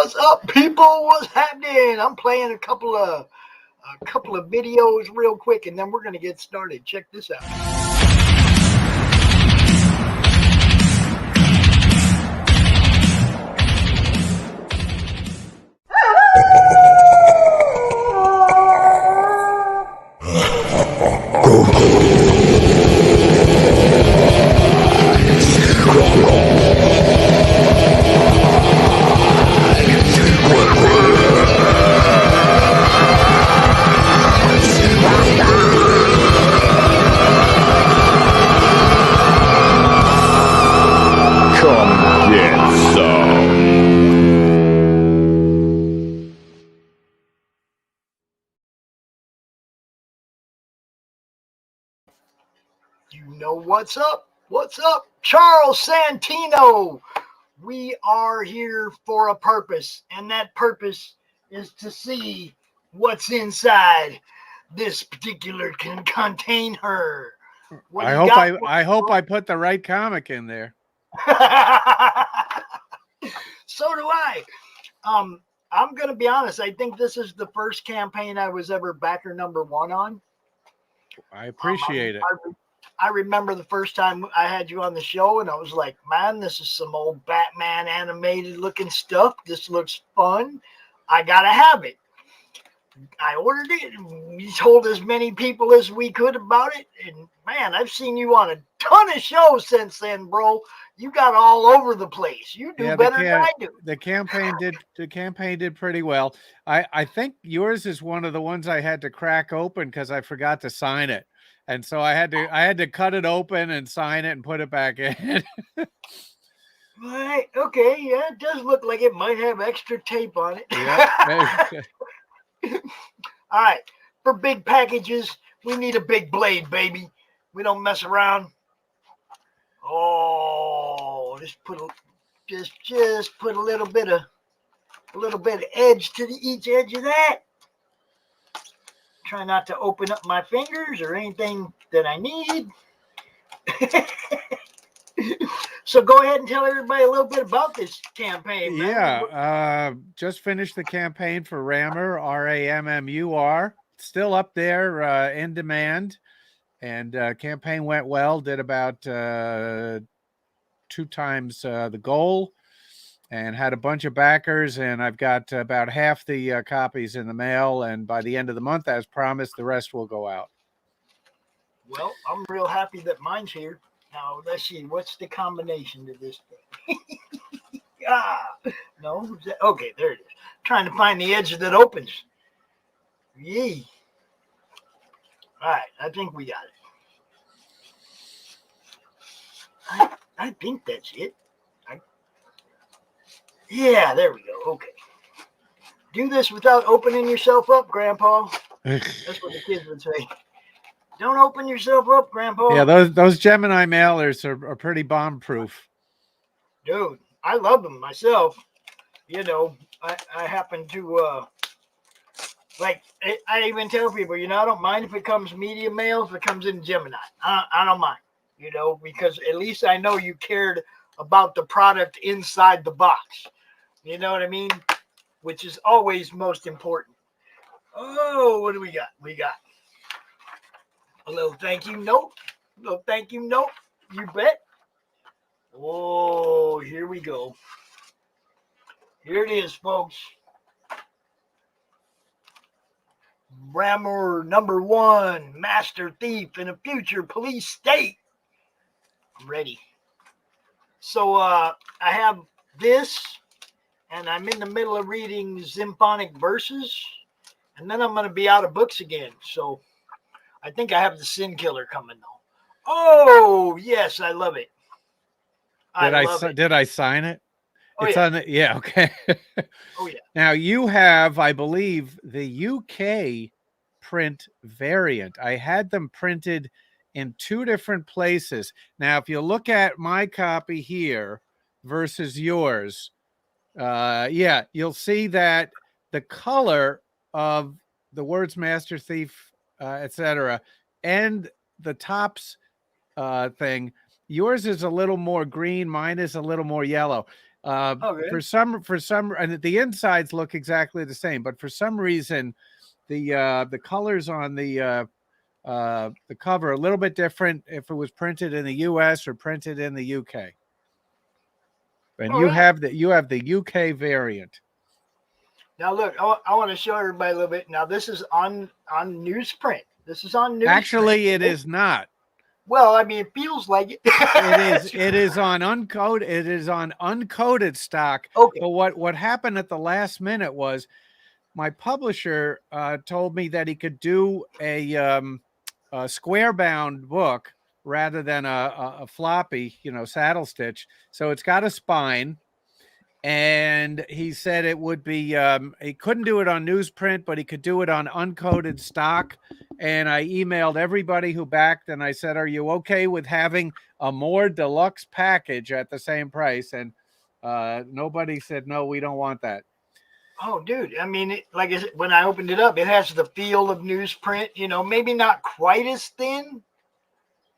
What's up, people? What's happening? I'm playing a couple of videos real quick, and then we're gonna get started. Check this out. You know what's up? What's up? Charles Santino. We are here for a purpose, and that purpose is to see what's inside this particular container. I hope I put the right comic in there. So do I. I'm gonna be honest. I think this is the first campaign I was ever backer number one on. I appreciate it. I remember the first time I had you on the show, and I was like, man, this is some old Batman animated looking stuff. This looks fun. I gotta have it. I ordered it, and we told as many people as we could about it. And man, I've seen you on a ton of shows since then, bro. You got all over the place. You do better than I do. The campaign did pretty well. I think yours is one of the ones I had to crack open because I forgot to sign it. And so I had to cut it open and sign it and put it back in. Right. Okay. Yeah, it does look like it might have extra tape on it. Yeah. All right. For big packages, we need a big blade, baby. We don't mess around. Oh, just put a little bit of edge to each edge of that. Try not to open up my fingers or anything that I need. So go ahead and tell everybody a little bit about this campaign, man. Yeah, just finished the campaign for RAMMUR, RAMMUR. Still up there in demand. And campaign went well, did about 2 times the goal. And had a bunch of backers, and I've got about half the copies in the mail. And by the end of the month, as promised, the rest will go out. Well, I'm real happy that mine's here. Now, let's see. What's the combination to this thing? No. Okay, there it is. Trying to find the edge that opens. Yee. All right, I think we got it. I think that's it. Yeah, there we go. Okay. Do this without opening yourself up, Grandpa. That's what the kids would say. Don't open yourself up, Grandpa. Yeah, those Gemini mailers are pretty bomb-proof. Dude, I love them myself. You know, I happen to, I even tell people, I don't mind if it comes media mail, if it comes in Gemini. I don't mind, because at least I know you cared about the product inside the box. You know what I mean? Which is always most important. Oh, what do we got? We got a little thank you note. You bet. Oh, here we go. Here it is, folks. RAMMUR #1, Master Thief in a Future Police State. I'm ready. So I have this, and I'm in the middle of reading Symphonic Verses, and then I'm going to be out of books again. So I think I have the Sin Killer coming though. Oh yes, I love it. Did I sign it? Oh, it's on the, yeah, okay. Oh yeah. Now you have, I believe, the UK print variant. I had them printed in 2 different places. Now, if you look at my copy here versus yours, you'll see that the color of the words Master Thief, etc., and the tops thing, yours is a little more green, mine is a little more yellow. Okay. For some, and the insides look exactly the same, but for some reason, the colors on the cover are a little bit different if it was printed in the U.S. or printed in the U.K. And All right. you have the UK variant. Now look, I want to show everybody a little bit. Now this is on newsprint. This is on newsprint. Actually, it is not. Well, I mean, it feels like it. It is on uncoded. It is on uncoated stock. Okay. But what happened at the last minute was my publisher told me that he could do a square bound book rather than a floppy, saddle stitch. So it's got a spine. And he said it would be he couldn't do it on newsprint, but he could do it on uncoated stock. And I emailed everybody who backed and I said, are you okay with having a more deluxe package at the same price? And nobody said, no, we don't want that. Oh, dude. I mean, like I said, when I opened it up, it has the feel of newsprint, maybe not quite as thin.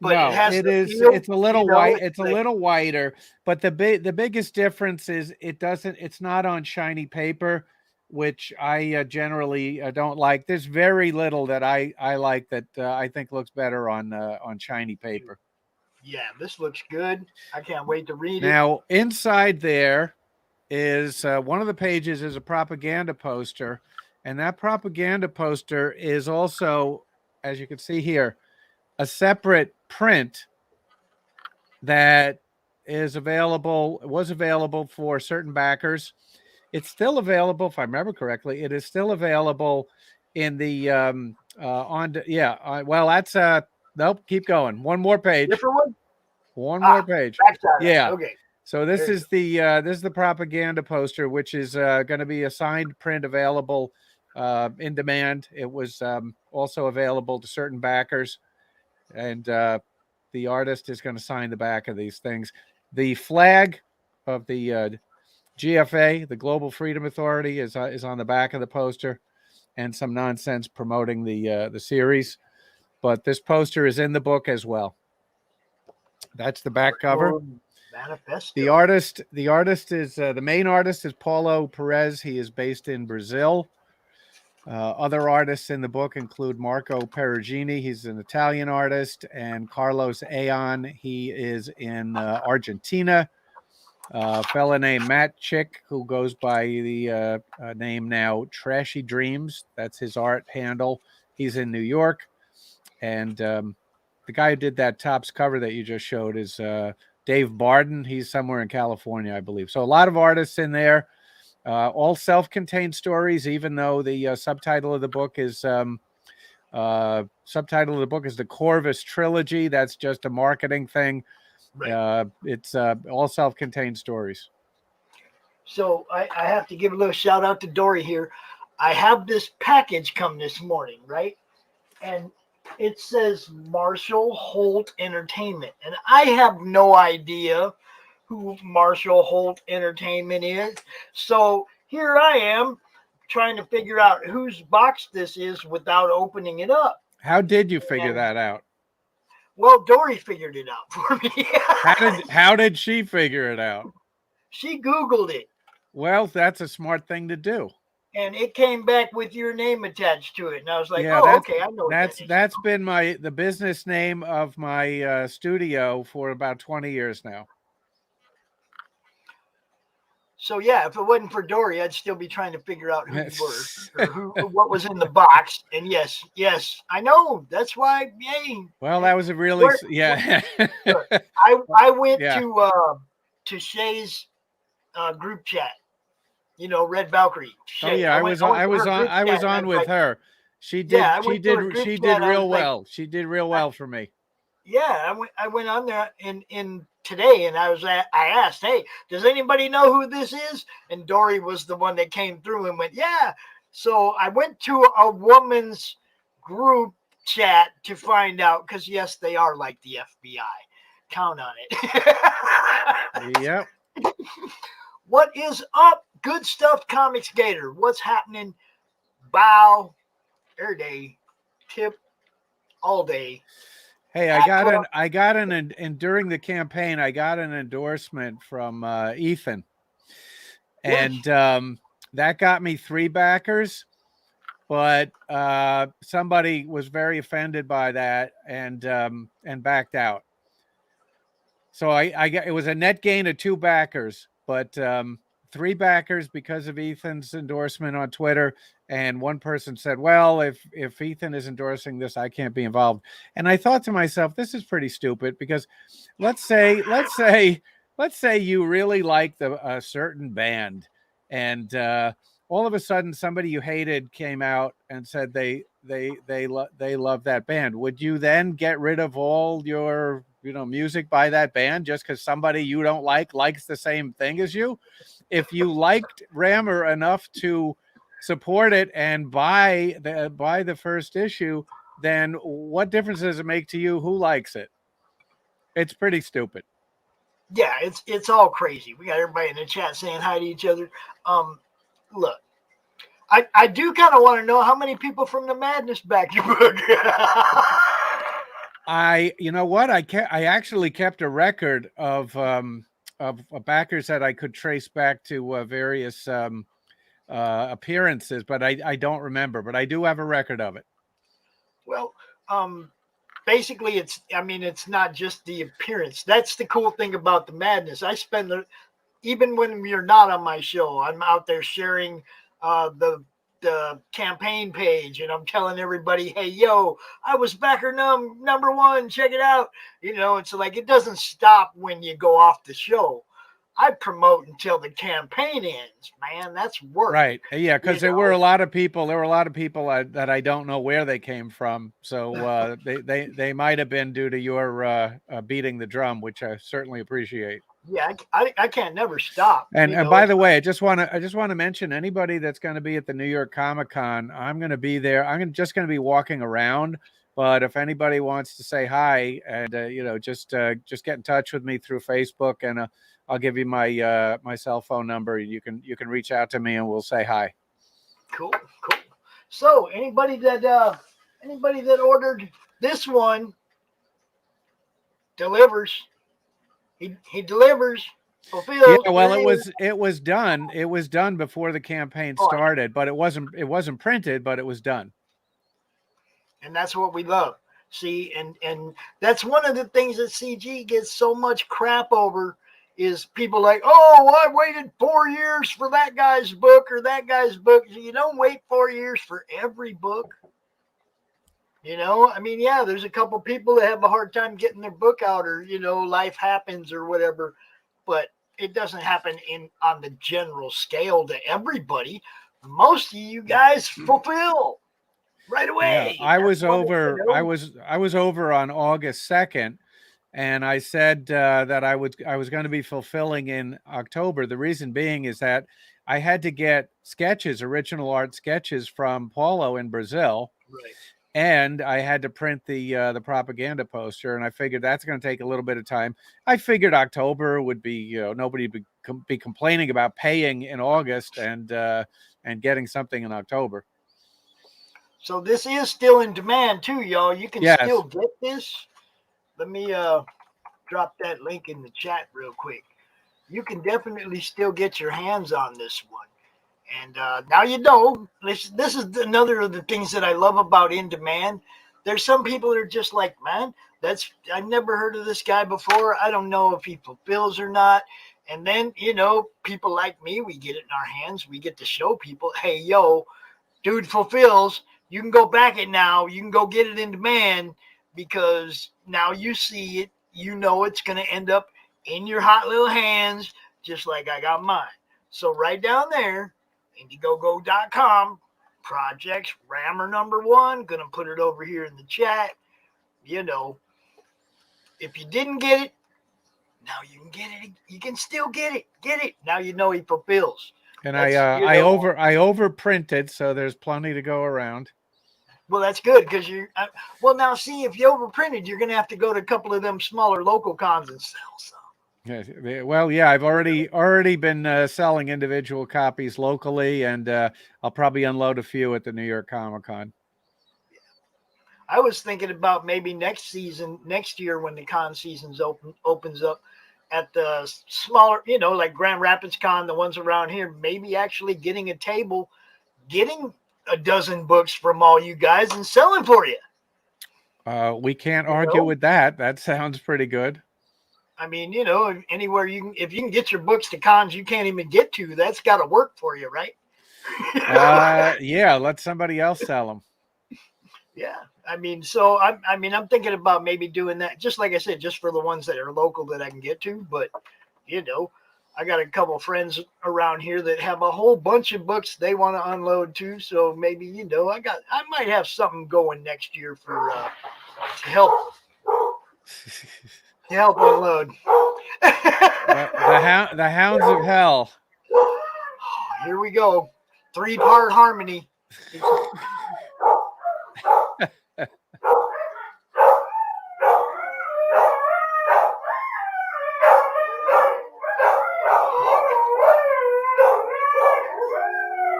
But no, it's a little white. It's a little whiter, but the biggest difference is it's not on shiny paper, which I generally don't like. There's very little that I like that I think looks better on shiny paper. Yeah, this looks good. I can't wait to read it. Now, inside there is one of the pages is a propaganda poster, and that propaganda poster is also, as you can see here, a separate print that was available for certain backers. It's still available, if I remember correctly. It is still available in the well, that's nope, keep going. One more page. Different one? One more page. Yeah. Okay. So this is the propaganda poster, which is going to be a signed print available in demand. It was also available to certain backers. And the artist is going to sign the back of these things. The flag of the GFA, the Global Freedom Authority, is on the back of the poster, and some nonsense promoting the series. But this poster is in the book as well. That's the back cover. Manifesto. The artist is the main artist is Paulo Perez. He is based in Brazil. Other artists in the book include Marco Perugini. He's an Italian artist, and Carlos Aon. He is in Argentina. A fella named Matt Chick, who goes by the name now Trashy Dreams. That's his art handle. He's in New York. And the guy who did that Topps cover that you just showed is Dave Barden. He's somewhere in California, I believe. So a lot of artists in there. All self-contained stories, even though the subtitle of the book is the Corvus Trilogy. That's just a marketing thing. Right. It's all self-contained stories. So I have to give a little shout out to Dory here. I have this package come this morning, right? And it says Marshall Holt Entertainment. And I have no idea who Marshall Holt Entertainment is. So here I am trying to figure out whose box this is without opening it up. How did you figure that out? Well, Dory figured it out for me. How did she figure it out? She Googled it. Well, that's a smart thing to do. And it came back with your name attached to it. And I was like, okay, I know what that's been the business name of my studio for about 20 years now. So yeah, if it wasn't for Dory, I'd still be trying to figure out who you were or what was in the box. And yes, I know. That's why. Yay. Well, that was a really I went to Shay's group chat. Red Valkyrie. Shay. Oh yeah, I was on with her. She did real well. She did real well for me. Yeah, I went on there in today, and I asked, hey, does anybody know who this is? And Dory was the one that came through and went, yeah. So I went to a woman's group chat to find out, because yes, they are like the FBI. Count on it. Yep. What is up? Good stuff, Comics Gator. What's happening? Bow, every day, tip, all day. Hey, and during the campaign, I got an endorsement from Ethan. Yes. And that got me 3 backers, but somebody was very offended by that and backed out. So I got, it was a net gain of 2 backers, but 3 backers because of Ethan's endorsement on Twitter. And one person said, "Well, if Ethan is endorsing this, I can't be involved." And I thought to myself, this is pretty stupid, because let's say you really like a certain band, and all of a sudden somebody you hated came out and said they love that band. Would you then get rid of all your music by that band just because somebody you don't like likes the same thing as you? If you liked Rammer enough to support it and buy the first issue, then what difference does it make to you who likes it? It's pretty stupid. Yeah, it's all crazy. We got everybody in the chat saying hi to each other. Look, I do kind of want to know how many people from the Madness back your book. You know what? I actually kept a record of backers that I could trace back to various appearances, but I don't remember. But I do have a record of it. Well, basically, it's not just the appearance. That's the cool thing about the Madness. Even when you're not on my show, I'm out there sharing the campaign page, and I'm telling everybody, "Hey, yo, I was backer number 1. Check it out." It's like it doesn't stop when you go off the show. I promote until the campaign ends, man. That's work. Right. Yeah, because there were a lot of people. There were a lot of people that I don't know where they came from. So they might have been due to your beating the drum, which I certainly appreciate. Yeah, I can't never stop. And by the way, I just want to mention anybody that's going to be at the New York Comic Con. I'm going to be there. just going to be walking around. But if anybody wants to say hi, and just get in touch with me through Facebook, and I'll give you my my cell phone number. You can reach out to me, and we'll say hi. Cool. So anybody that ordered this one delivers. He delivers. Fulfills. Yeah, well, it was done. It was done before the campaign started, but it wasn't printed, but it was done. And that's what we love. See, and that's one of the things that CG gets so much crap over is people like, "Oh, I waited 4 years for that guy's book or that guy's book." You don't wait 4 years for every book. Yeah, there's a couple people that have a hard time getting their book out, or life happens or whatever, but it doesn't happen on the general scale to everybody. Most of you guys fulfill right away. Yeah, I was over on August 2nd, and I said that I was going to be fulfilling in October. The reason being is that I had to get original art sketches from Paulo in Brazil. Right. And I had to print the propaganda poster, and I figured that's going to take a little bit of time. I figured October would be, nobody would be complaining about paying in August and getting something in October. So this is still in demand too, y'all. You can still get this. Let me drop that link in the chat real quick. You can definitely still get your hands on this one. And now this is another of the things that I love about In Demand. There's some people that are just like, "Man, I've never heard of this guy before. I don't know if he fulfills or not." And then, people like me, we get it in our hands. We get to show people, "Hey, yo, dude fulfills. You can go back it now. You can go get it in demand, because now you see it. It's going to end up in your hot little hands, just like I got mine." So right down there, Indiegogo.com, projects Rammer number 1. Gonna put it over here in the chat. If you didn't get it, now you can get it. You can still get it. Get it. Now he fulfills. And I overprinted, so there's plenty to go around. Well, that's good, because now see, if you overprinted, you're gonna have to go to a couple of them smaller local cons and sell some. Well, yeah, I've already been selling individual copies locally, and I'll probably unload a few at the New York Comic Con. Yeah. I was thinking about maybe next year when the con season's opens up, at the smaller, like Grand Rapids Con, the ones around here, maybe actually getting a table, getting a dozen books from all you guys and selling for you. We can't argue with that. That sounds pretty good. I mean, anywhere if you can get your books to cons you can't even get to, that's got to work for you, right? Yeah, let somebody else sell them. Yeah. I mean, so I'm thinking about maybe doing that, just like I said, just for the ones that are local that I can get to. But, I got a couple of friends around here that have a whole bunch of books they want to unload too. So maybe, I might have something going next year for to help unload. The Hounds of Hell. Here we go. 3-part harmony.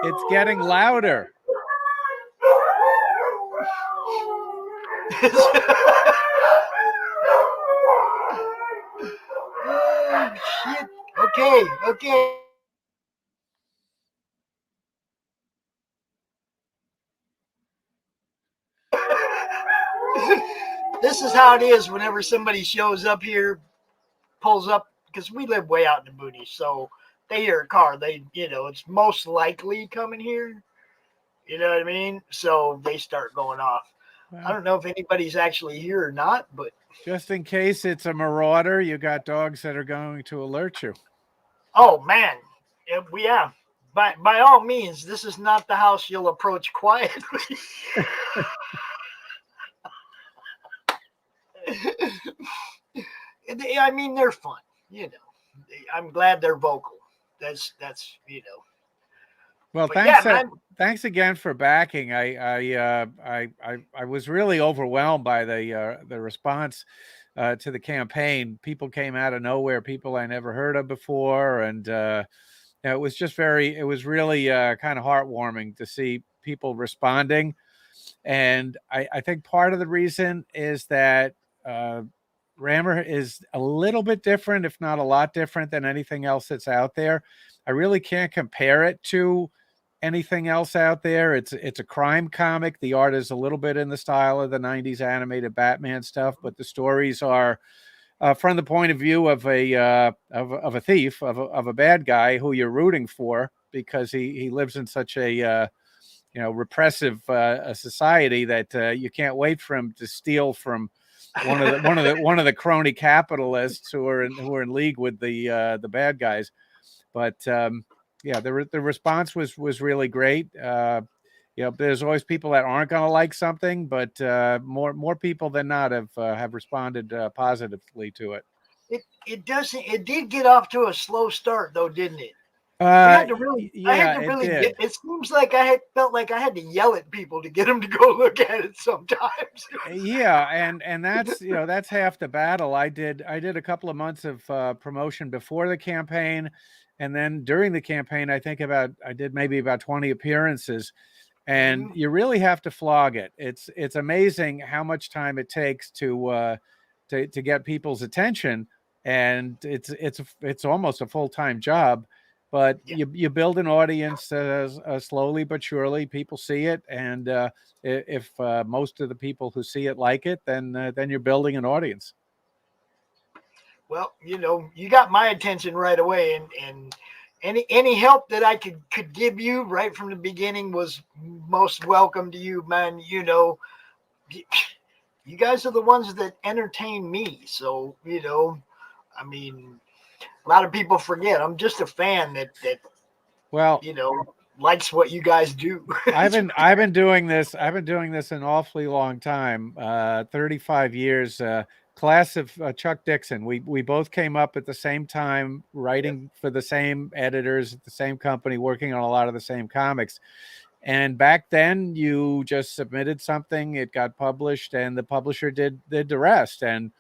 It's getting louder. Oh, shit. Okay. This is how it is whenever somebody shows up here, pulls up, because we live way out in the boonies, so they hear a car, it's most likely coming here. You know what I mean? So they start going off. Well, I don't know if anybody's actually here or not, but just in case it's a marauder, you got dogs that are going to alert you. oh man, yeah. By all means, this is not the house you'll approach quietly. I mean, they're fun. I'm glad they're vocal. That's. Well, But thanks. yeah, Thanks again for backing. I was really overwhelmed by the response to the campaign. People came out of nowhere, people I never heard of before, and it was just it was really kind of heartwarming to see people responding. And I think part of the reason is that RAMMUR is a little bit different, if not a lot different than anything else that's out there. I really can't compare it to anything else out there. It's a crime comic. The art is a little bit in the style of the 90s animated Batman stuff, but the stories are from the point of view of a thief, of a bad guy who you're rooting for because he lives in such a repressive society that you can't wait for him to steal from one of the crony capitalists who are in league with the bad guys. But yeah, the response was really great. There's always people that aren't going to like something, but more people than not have responded positively to it. It did get off to a slow start though, didn't it? Yeah, I had to really it did. it seems like felt like I had to yell at people to get them to go look at it sometimes. Yeah, and that's that's half the battle. I did a couple of months of promotion before the campaign, and then during the campaign, I did maybe about 20 appearances, and you really have to flog it. It's amazing how much time it takes to get people's attention, and it's almost a full-time job. But you build an audience slowly but surely. People see it, and if most of the people who see it like it, then you're building an audience. Well, you got my attention right away, and any help that I could give you right from the beginning was most welcome to you, man. You guys are the ones that entertain me, so I mean, a lot of people forget I'm just a fan that likes what you guys do. I've been doing this an awfully long time, 35 years. Class of Chuck Dixon. We both came up at the same time, writing for the same editors at the same company, working on a lot of the same comics. And back then, you just submitted something, it got published, and the publisher did the rest. And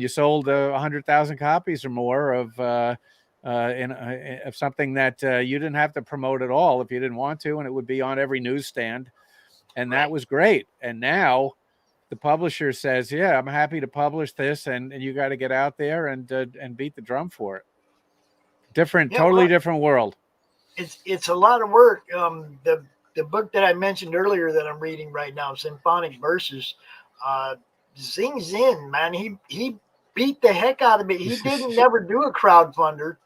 you sold 100,000 copies or more of something that you didn't have to promote at all if you didn't want to, and it would be on every newsstand, and that was great. And now the publisher says, yeah, I'm happy to publish this, and you got to get out there and beat the drum for it. Yeah, Totally well, different world. it's a lot of work. The book that I mentioned earlier that I'm reading right now, Symphonic Verses, Zing Zin, man, he beat the heck out of it. He didn't never do a crowdfunder.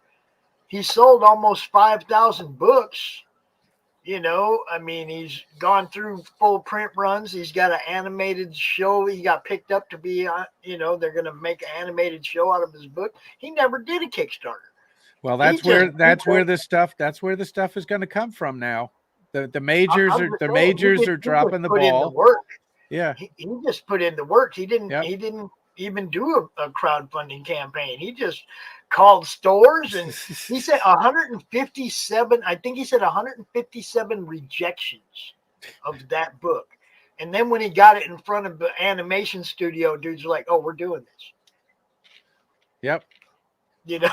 He sold almost 5,000 books. You know, I mean, he's gone through full print runs. He's got an animated show. He got picked up to be on, you know, they're going to make an animated show out of his book. He never did a Kickstarter. Well, He that's just, where the stuff is going to come from now. The majors I'm are just saying, he just dropping the put in the ball. work. Yeah. He just put in the work. He didn't Yep. he didn't even do a crowdfunding campaign. He just called stores, and he said 157, I think he said 157 rejections of that book. And then when he got it in front of the animation studio, dudes are like, "Oh, we're doing this." Yep. You know,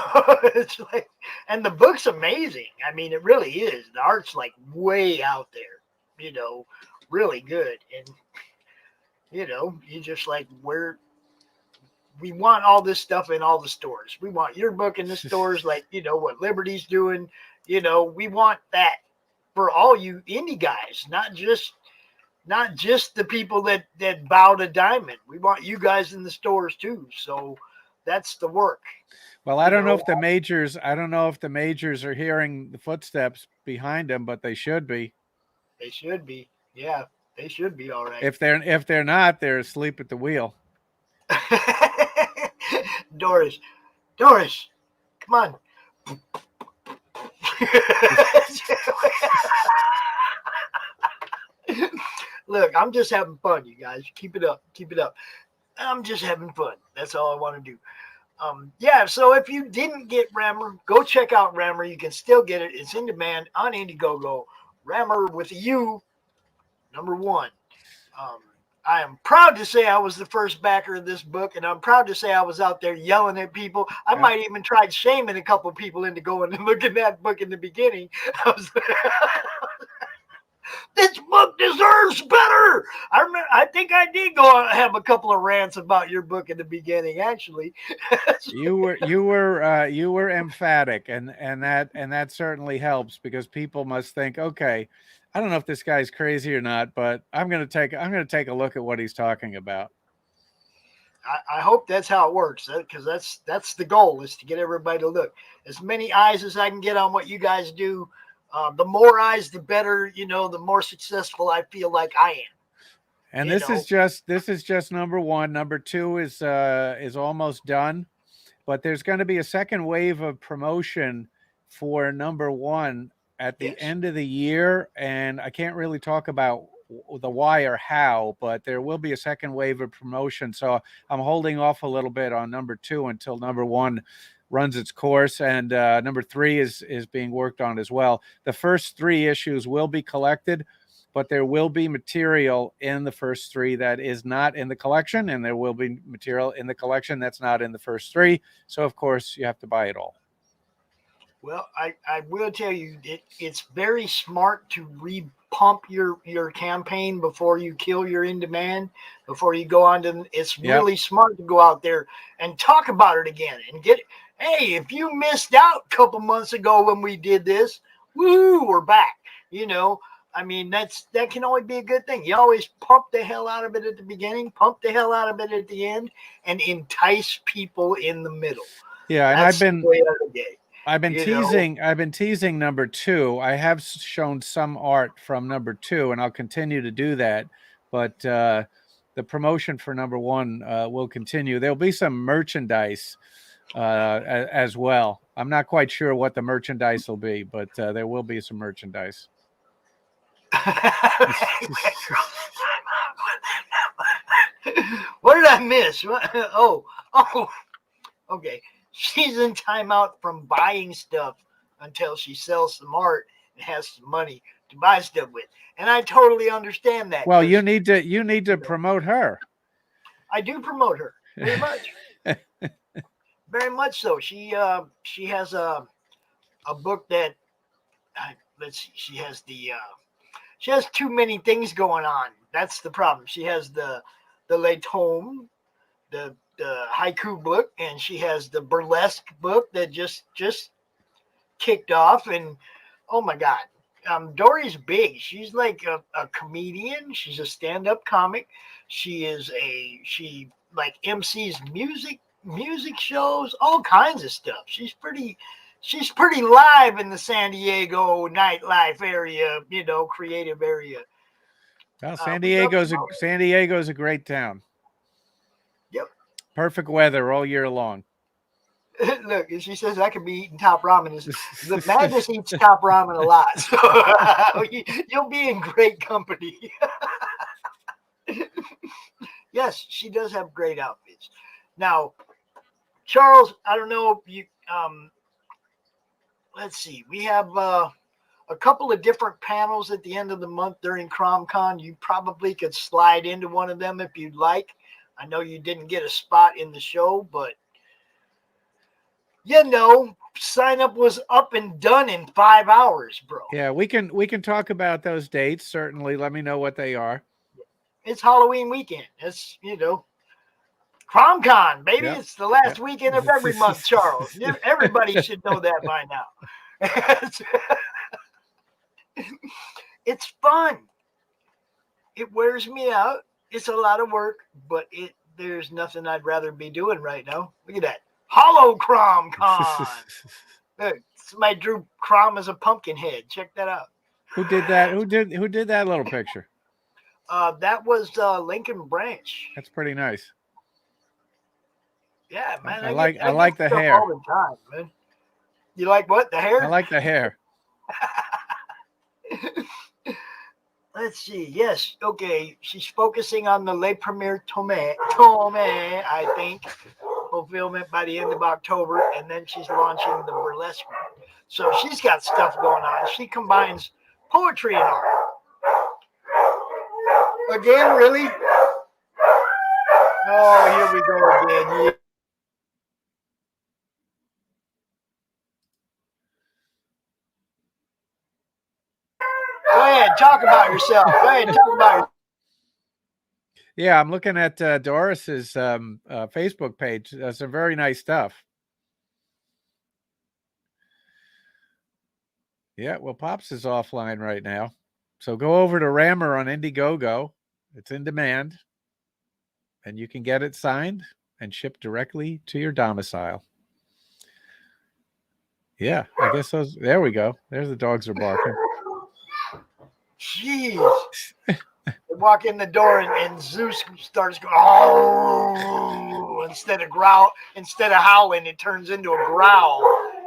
it's like, and the book's amazing. I mean, it really is. The art's like way out there, you know, really good. And, you know, you just like, we want all this stuff in all the stores. We want your book in the stores, like, you know, what Liberty's doing. You know, we want that for all you indie guys, not just the people that bow to Diamond. We want you guys in the stores too. So that's the work. Well, I don't know if the majors are hearing the footsteps behind them, but they should be. They should be. Yeah, they should be all right. If they're not, they're asleep at the wheel. Doris, come on. Look, I'm just having fun, you guys. Keep it up. I'm just having fun. That's all I want to do. Yeah, so if you didn't get RAMMUR, go check out RAMMUR. You can still get it. It's in demand on Indiegogo. RAMMUR with a U, #1. I am proud to say I was the first backer of this book, and I'm proud to say I was out there yelling at people. I might even tried shaming a couple of people into going and looking at that book in the beginning. I was this book deserves better. I think I did go and have a couple of rants about your book in the beginning, actually. You were emphatic, and that certainly helps, because people must think, okay, I don't know if this guy's crazy or not, but I'm gonna take a look at what he's talking about. I hope that's how it works, because that's the goal, is to get everybody to look. As many eyes as I can get on what you guys do. The more eyes, the better. You know, the more successful I feel like I am. And this is just #1. #2 is almost done, but there's going to be a second wave of promotion for #1 at the end of the year, and I can't really talk about the why or how, but there will be a second wave of promotion. So I'm holding off a little bit on #2 until #1 runs its course, and #3 is being worked on as well. The first 3 issues will be collected, but there will be material in the first 3 that is not in the collection, and there will be material in the collection that's not in the first 3. So of course you have to buy it all. Well, I will tell you, it's very smart to repump your campaign before you kill your in demand, before you go on to. It's really smart to go out there and talk about it again and get. Hey, if you missed out a couple months ago when we did this, woo, we're back. You know, I mean, that can only be a good thing. You always pump the hell out of it at the beginning, pump the hell out of it at the end, and entice people in the middle. Yeah, and That's the way of the game. I've been teasing #2. I have shown some art from #2, and I'll continue to do that. But the promotion for #1 will continue. There'll be some merchandise as well. I'm not quite sure what the merchandise will be, but there will be some merchandise. What did I miss? Oh, okay. She's in timeout from buying stuff until she sells some art and has some money to buy stuff with. And I totally understand that. Well, you need to promote her. I do promote her very much. Very much so. She has a book that let's see, she has too many things going on. That's the problem. She has the the Les Tomes, the haiku book, and she has the burlesque book that just kicked off. And oh my God, Dory's big. She's like a comedian. She's a stand-up comic. She like MCs music shows, all kinds of stuff. She's pretty live in the San Diego nightlife area, creative area. Well, San Diego's a great town. Yep. Perfect weather all year long. Look, and she says I could be eating top ramen. The Madness eats top ramen a lot, so you'll be in great company. Yes, she does have great outfits. Now, Charles, I don't know if you. Let's see. We have a couple of different panels at the end of the month during CromCon. You probably could slide into one of them if you'd like. I know you didn't get a spot in the show, but sign up was up and done in 5 hours, bro. Yeah, we can talk about those dates. Certainly. Let me know what they are. It's Halloween weekend. It's, CromCon, baby. Yep. It's the last weekend of every month, Charles. Everybody should know that by now. It's fun. It wears me out. It's a lot of work, but there's nothing I'd rather be doing right now. Look at that. HoloCromCon. Look, somebody drew Crom as a pumpkin head. Check that out. Who did that? Who did that little picture? That was Lincoln Branch. That's pretty nice. Yeah, man. I like the hair all the time, man. You like what? The hair? I like the hair. Let's see. Yes. Okay. She's focusing on the Le Premier Tome, I think, fulfillment by the end of October, and then she's launching the burlesque one. So she's got stuff going on. She combines poetry and art. Again, really? Oh, here we go again. Yeah. Go ahead, talk about yourself. Go ahead, talk about yourself. Yeah, I'm looking at Doris's Facebook page. Some very nice stuff. Yeah, well, Pops is offline right now. So go over to RAMMUR on Indiegogo. It's in demand. And you can get it signed and shipped directly to your domicile. Yeah, I guess there we go. There's the dogs are barking. Jeez. They walk in the door and Zeus starts going, oh, instead of howling, it turns into a growl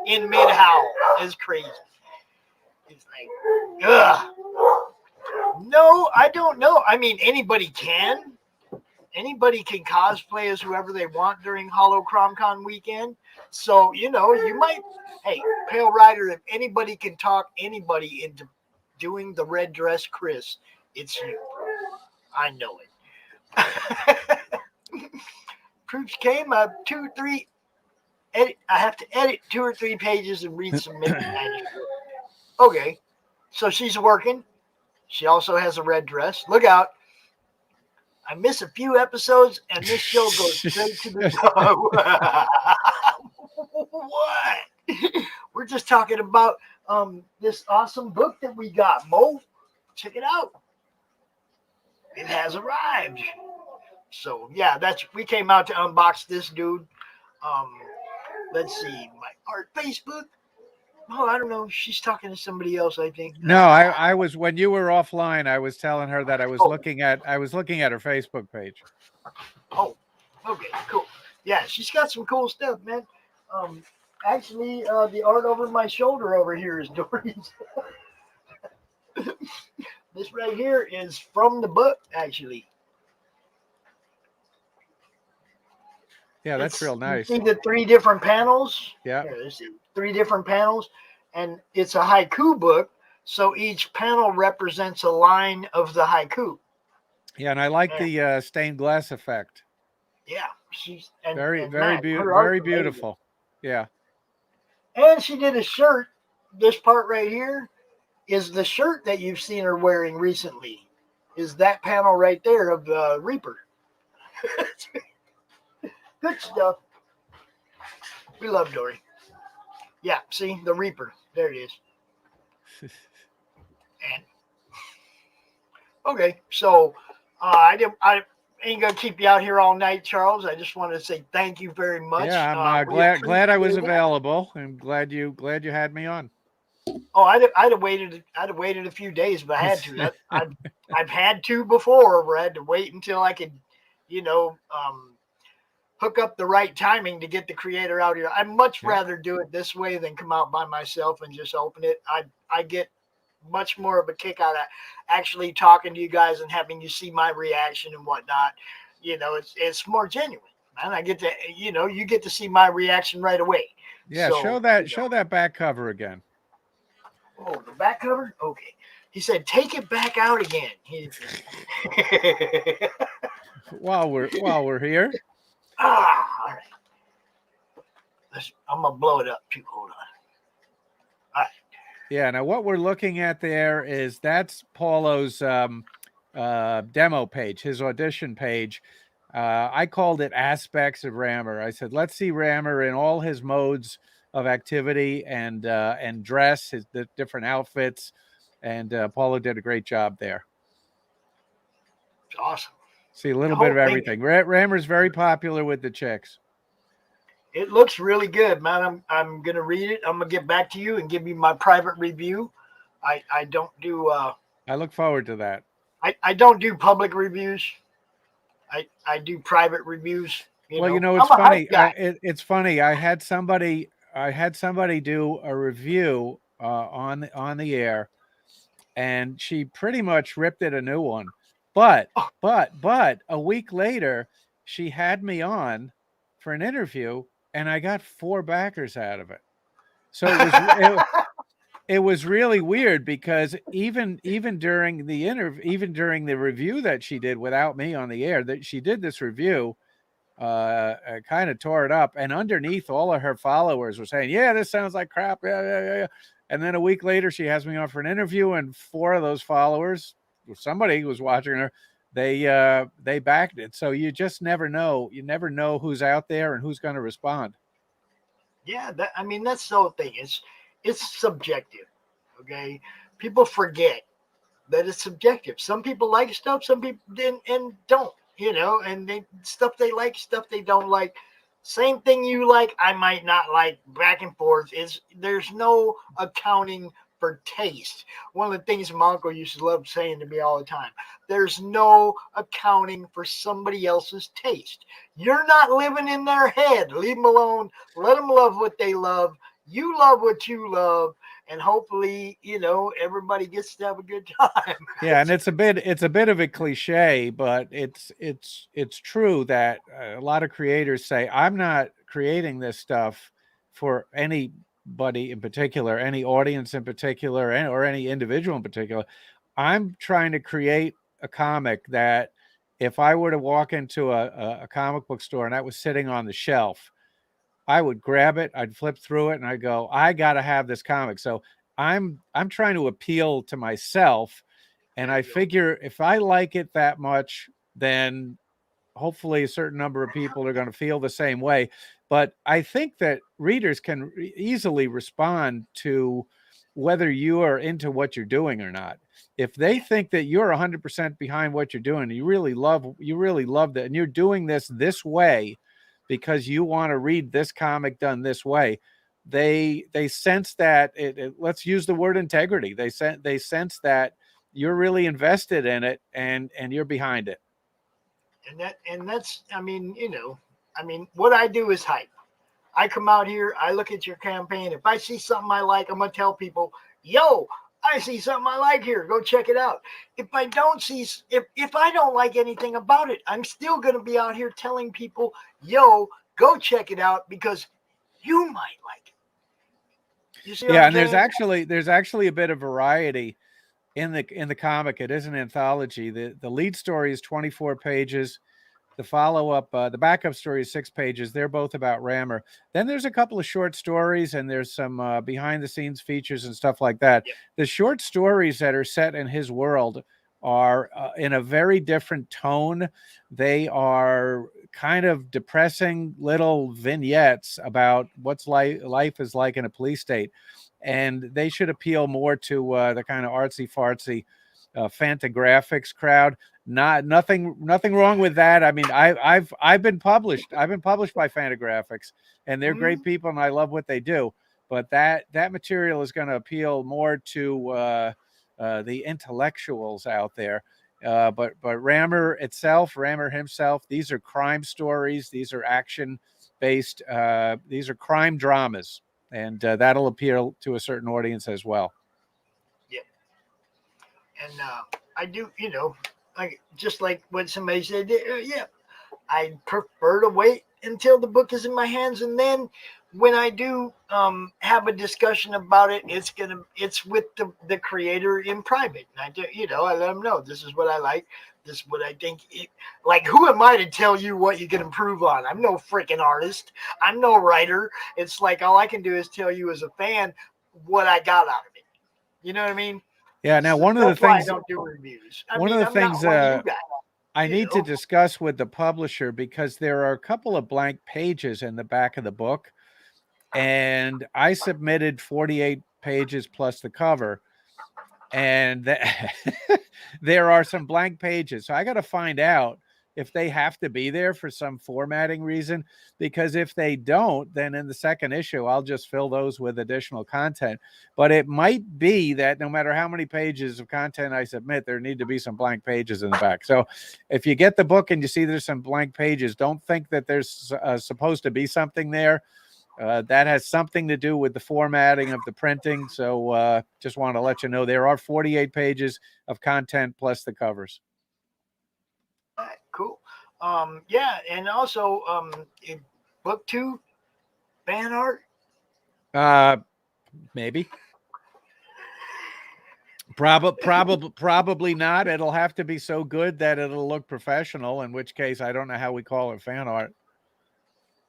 in mid-howl. It's crazy. It's like, ugh. No, I don't know. I mean, anybody can. Anybody can cosplay as whoever they want during HoloCromCon weekend. So, you might, hey, Pale Rider, if anybody can talk anybody into doing the red dress Chris, it's you. I know it. Proofs came up 2, 3. I have to edit 2 or 3 pages and read some manuscript. Okay, so she's working. She also has a red dress. Look out. I miss a few episodes, and this show goes straight to the top. What? We're just talking about this awesome book that we got. Mo, check it out. It has arrived. So, yeah, we came out to unbox this dude. Let's see. My art Facebook. Oh, I don't know. She's talking to somebody else, I think. No, I was, when you were offline, I was telling her that I was looking at her Facebook page. Oh, okay, cool. Yeah, she's got some cool stuff, man. Actually, the art over my shoulder over here is Dory's. This right here is from the book, actually. Yeah, that's real nice. You see the 3 different panels? Yeah. Here, let's see. 3 different panels, and it's a haiku book, so each panel represents a line of the haiku. Yeah, and I like the stained glass effect. Yeah, she's very beautiful. Yeah. And she did a shirt. This part right here is the shirt that you've seen her wearing recently. Is that panel right there of the Reaper? Good stuff. We love Dory. Yeah, see the Reaper. There it is. And okay, so I ain't gonna keep you out here all night, Charles. I just wanted to say thank you very much. Yeah, I'm We glad I was appreciate it. available. I'm glad you had me on. Oh, I'd have waited a few days, but I had to. I've had to before, where I had to wait until I could, you know, hook up the right timing to get the creator out here. I'd much Yeah. rather do it this way than come out by myself and just open it. I get much more of a kick out of actually talking to you guys and having you see my reaction and whatnot. You know, it's more genuine, man. I get to, you know, you get to see my reaction right away. Yeah, So, you know, show that back cover again. oh, the back cover? Okay. He said, take it back out again. While we're here. All right. I'm going to blow it up too. Hold on. All right. Yeah, now what we're looking at there is that's Paulo's demo page, his audition page. I called it Aspects of Rammer. I said, let's see Rammer in all his modes of activity and dress, the different outfits. And Paulo did a great job there. It's awesome. See a little bit of everything. Rammer's very popular with the chicks. It looks really good, man. I'm gonna read it. I'm gonna get back to you and give you my private review. I don't do. I look forward to that. I don't do public reviews. I do private reviews. You know, it's funny. It's funny. I had somebody do a review on the air, and she pretty much ripped it a new one. But a week later, she had me on for an interview, and I got 4 backers out of it. So it was really weird because even during the interview, even during the review that she did without me on the air, that she did this review, kind of tore it up, and underneath all of her followers were saying, "Yeah, this sounds like crap." Yeah. And then a week later, she has me on for an interview, and 4 of those followers, somebody who was watching her, they backed it. So you just never know. You never know who's out there and who's going to respond. Yeah, I mean that's the whole thing. It's subjective. Okay, people forget that it's subjective. Some people like stuff, some people didn't and don't. You know, and stuff they like, stuff they don't like. Same thing you like, I might not like. Back and forth. There's no accounting for taste. One of the things my uncle used to love saying to me all the time. There's no accounting for somebody else's taste. You're not living in their head. Leave them alone. Let them love what they love. You love what you love, and hopefully, you know, everybody gets to have a good time. Yeah, and it's a bit of a cliche, but it's true that a lot of creators say, I'm not creating this stuff for anybody in particular, any audience in particular, or any individual in particular. I'm trying to create a comic that if I were to walk into a comic book store and that was sitting on the shelf, I would grab it, I'd flip through it, and I'd go, I got to have this comic. So I'm trying to appeal to myself, and I figure if I like it that much, then hopefully a certain number of people are going to feel the same way. But I think that readers can easily respond to whether you are into what you're doing or not. If they think that you're 100% behind what you're doing, you really love that, and you're doing this way because you want to read this comic done this way, they sense that let's use the word integrity. They sense that you're really invested in it and you're behind it. And that's, I mean, you know, what I do is hype. I come out here, I look at your campaign. If I see something I like, I'm gonna tell people, yo, I see something I like here. Go check it out. If I don't like anything about it, I'm still gonna be out here telling people, yo, go check it out because you might like it. You see yeah, and there's actually a bit of variety in the comic. It is an anthology. The lead story is 24 pages. The follow-up, the backup story is 6 pages. They're both about Rammer. Then there's a couple of short stories, and there's some behind-the-scenes features and stuff like that. Yep. The short stories that are set in his world are in a very different tone. They are kind of depressing little vignettes about what's life is like in a police state, and they should appeal more to the kind of artsy fartsy Fantagraphics crowd. Nothing wrong with that. I mean, I've been published. I've been published by Fantagraphics, and they're great people, and I love what they do. But that material is going to appeal more to the intellectuals out there. But Rammer himself, these are crime stories. These are action based. These are crime dramas, and that'll appeal to a certain audience as well. Yeah. And I do, like just like what somebody said, yeah, I prefer to wait until the book is in my hands, and then when I do have a discussion about it, it's with the creator in private. And I do, I let them know this is what I like, this is what I think. Like, who am I to tell you what you can improve on? I'm no freaking artist. I'm no writer. It's like all I can do is tell you as a fan what I got out of it. You know what I mean? Yeah. Now, So one of the things I don't do reviews. one of the things I need to discuss with the publisher, because there are a couple of blank pages in the back of the book, and I submitted 48 pages plus the cover, and there are some blank pages. So I got to find out if they have to be there for some formatting reason, because if they don't, then in the second issue, I'll just fill those with additional content. But it might be that no matter how many pages of content I submit, there need to be some blank pages in the back. So if you get the book and you see there's some blank pages, don't think that there's supposed to be something there. That has something to do with the formatting of the printing. So just want to let you know there are 48 pages of content plus the covers. All right, cool. Yeah, and also in book 2, fan art. Maybe. Probably not. It'll have to be so good that it'll look professional, in which case I don't know how we call it fan art.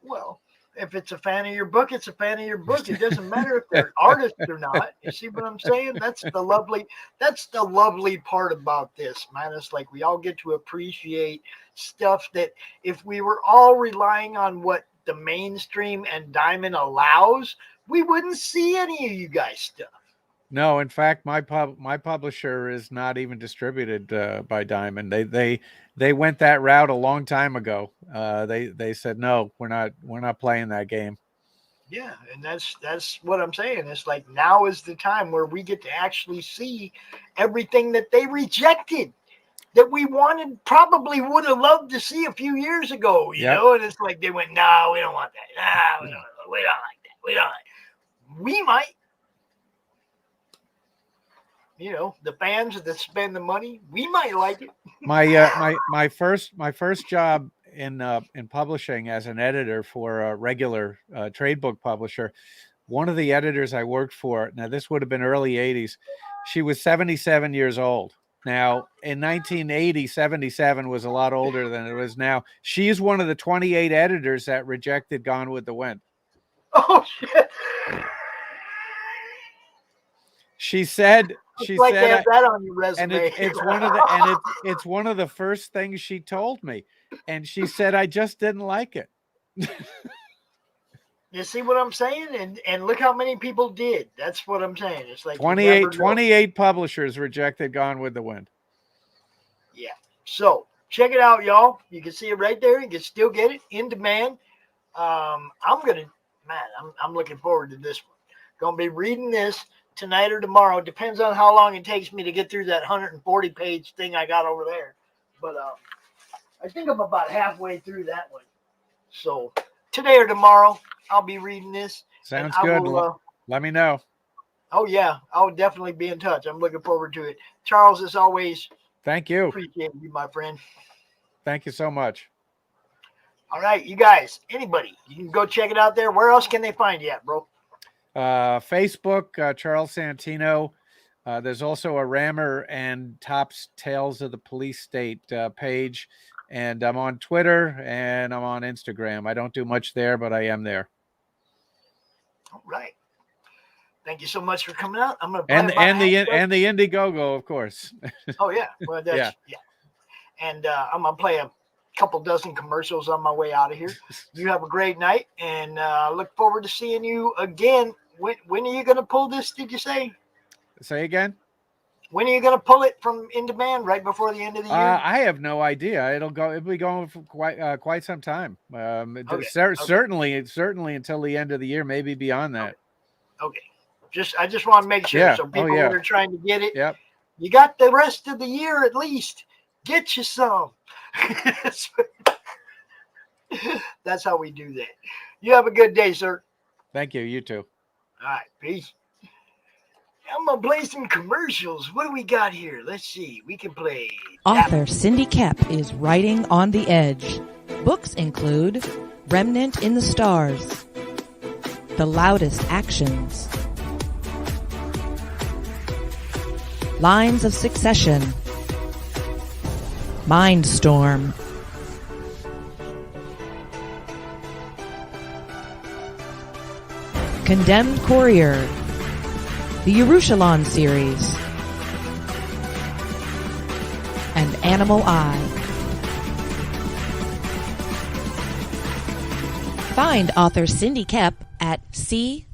Well, if it's a fan of your book, it's a fan of your book. It doesn't matter if they're artists or not. You see what I'm saying? That's the lovely part about this, man. It's like we all get to appreciate stuff that if we were all relying on what the mainstream and Diamond allows, we wouldn't see any of you guys stuff. No, in fact, my publisher is not even distributed by Diamond. They went that route a long time ago. They said no, we're not playing that game. Yeah, and that's what I'm saying. It's like now is the time where we get to actually see everything that they rejected, that we probably would have loved to see a few years ago, you know. And it's like they went, no, we don't want that. No, we don't like that. We don't like. We might. The fans that spend the money, we might like it. My first job in publishing as an editor for a regular trade book publisher, one of the editors I worked for, now this would have been early 80s, she was 77 years old. Now, in 1980, 77 was a lot older than it is now. She's one of the 28 editors that rejected Gone with the Wind. Oh, shit. She said that on your resume. And it's one of the first things she told me. And she said, I just didn't like it. You see what I'm saying? And look how many people did. That's what I'm saying. It's like 28 publishers rejected Gone with the Wind. Yeah. So check it out, y'all. You can see it right there. You can still get it in demand. I'm looking forward to this one. Gonna be reading this tonight or tomorrow. Depends on how long it takes me to get through that 140-page thing I got over there. But I think I'm about halfway through that one. So today or tomorrow, I'll be reading this. Sounds good. Let me know. Oh, yeah. I'll definitely be in touch. I'm looking forward to it. Charles, as always. Thank you. Appreciate you, my friend. Thank you so much. All right, you guys, anybody, you can go check it out there. Where else can they find you at, bro? Facebook, Charles Santino. There's also a Rammer and Tops Tales of the Police State page. And I'm on Twitter and I'm on Instagram. I don't do much there, but I am there. All right. Thank you so much for coming out. I'm gonna and the Indiegogo, of course. Oh yeah, well that's yeah. And I'm gonna play a couple dozen commercials on my way out of here. You have a great night, and look forward to seeing you again. When are you gonna pull this? Did you say? Say again. When are you going to pull it from In Demand? Right before the end of the year? I have no idea. It'll be going for quite some time. Okay. Certainly until the end of the year, maybe beyond that. Okay. I just want to make sure. Yeah. So people that are trying to get it, yep. You got the rest of the year at least. Get you some. That's how we do that. You have a good day, sir. Thank you. You too. All right. Peace. I'm going to play some commercials. What do we got here? Let's see. We can play. Author Cindy Kepp is writing on the edge. Books include Remnant in the Stars, The Loudest Actions, Lines of Succession, Mindstorm, Condemned Courier, the Yerushalayim series, and Animal Eye. Find author Cindy Kepp at CKOEPP.com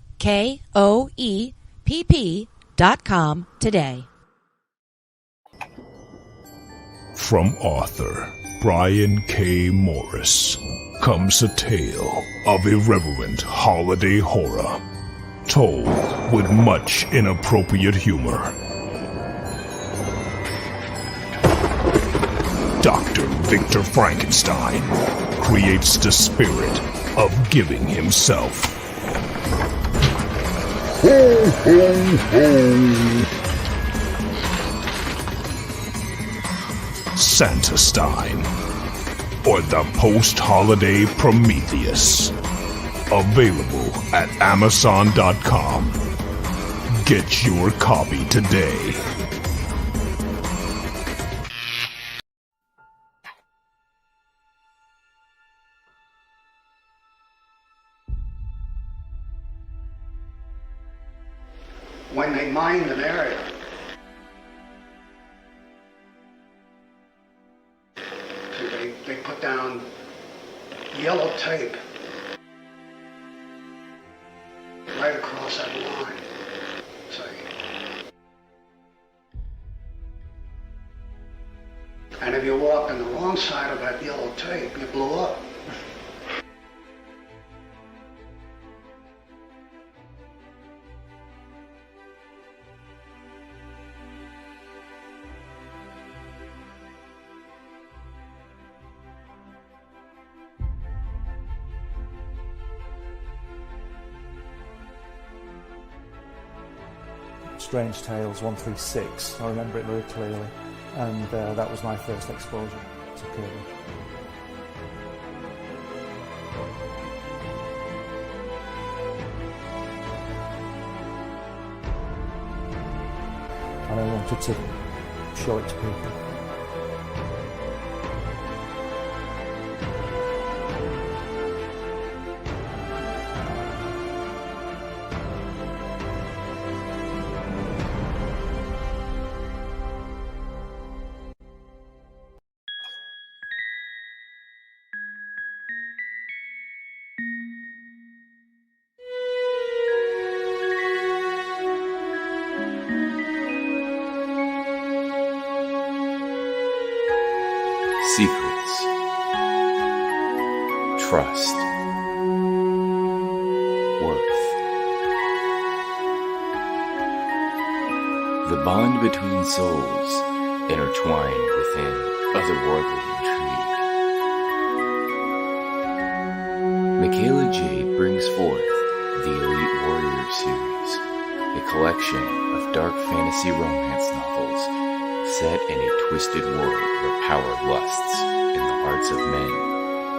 today. From author Brian K. Morris comes a tale of irreverent holiday horror, told with much inappropriate humor. Dr. Victor Frankenstein creates the spirit of giving himself. Ho, ho, ho! Santastein, or the post-holiday Prometheus. Available at Amazon.com. Get your copy today. When they mined an area, they put down yellow tape right across that line. See? And if you walked on the wrong side of that yellow tape, you blew up. Strange Tales 136. I remember it very clearly, and that was my first exposure to Kirby. And I wanted to show it to people. Secrets, trust, worth. The bond between souls intertwined within otherworldly intrigue. Michaela Jade brings forth the Elite Warrior series, a collection of dark fantasy romance novels set in a twisted world where power lusts in the hearts of men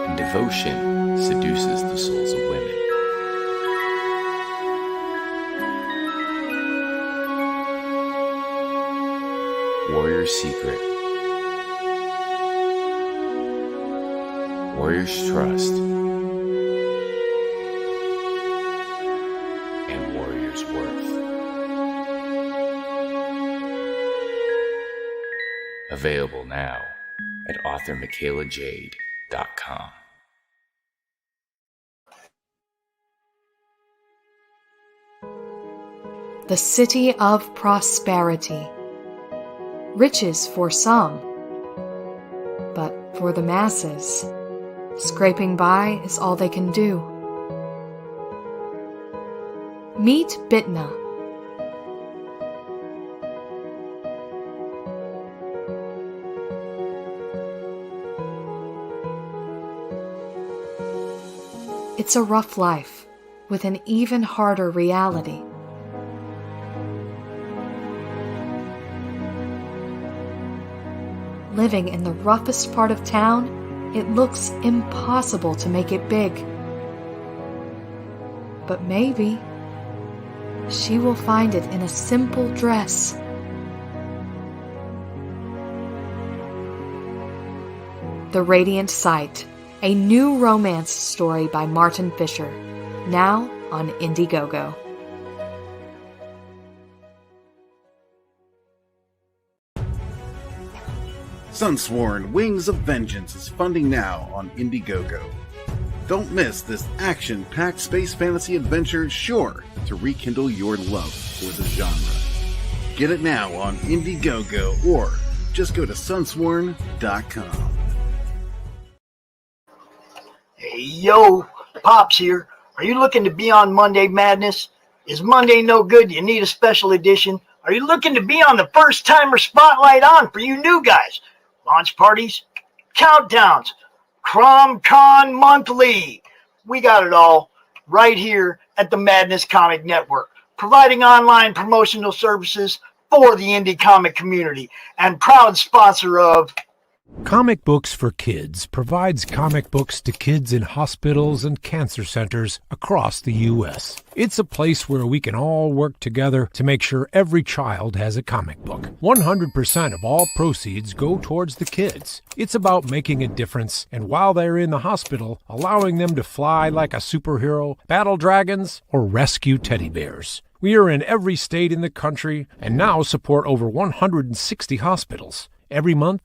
and devotion seduces the souls of women. Warrior's Secret, Warrior's Trust, and Warrior's Worth. Available now at authormichaelajade.com. The City of Prosperity. Riches for some, but for the masses, scraping by is all they can do. Meet Bitna. It's a rough life, with an even harder reality. Living in the roughest part of town, it looks impossible to make it big. But maybe she will find it in a simple dress. The Radiant Sight, a new romance story by Martin Fisher, now on Indiegogo. Sunsworn Wings of Vengeance is funding now on Indiegogo. Don't miss this action-packed space fantasy adventure sure to rekindle your love for the genre. Get it now on Indiegogo or just go to sunsworn.com. Hey, yo, Pops here. Are you looking to be on Monday Madness? Is Monday no good? You need a special edition? Are you looking to be on the first-timer spotlight on for you new guys? Launch parties, countdowns, CromCon Monthly. We got it all right here at the Madness Comic Network, providing online promotional services for the indie comic community and proud sponsor of Comic Books for Kids provides comic books to kids in hospitals and cancer centers across the U.S. It's a place where we can all work together to make sure every child has a comic book. 100% of all proceeds go towards the kids. It's about making a difference, and while they're in the hospital, allowing them to fly like a superhero, battle dragons, or rescue teddy bears. We are in every state in the country and now support over 160 hospitals. Every month,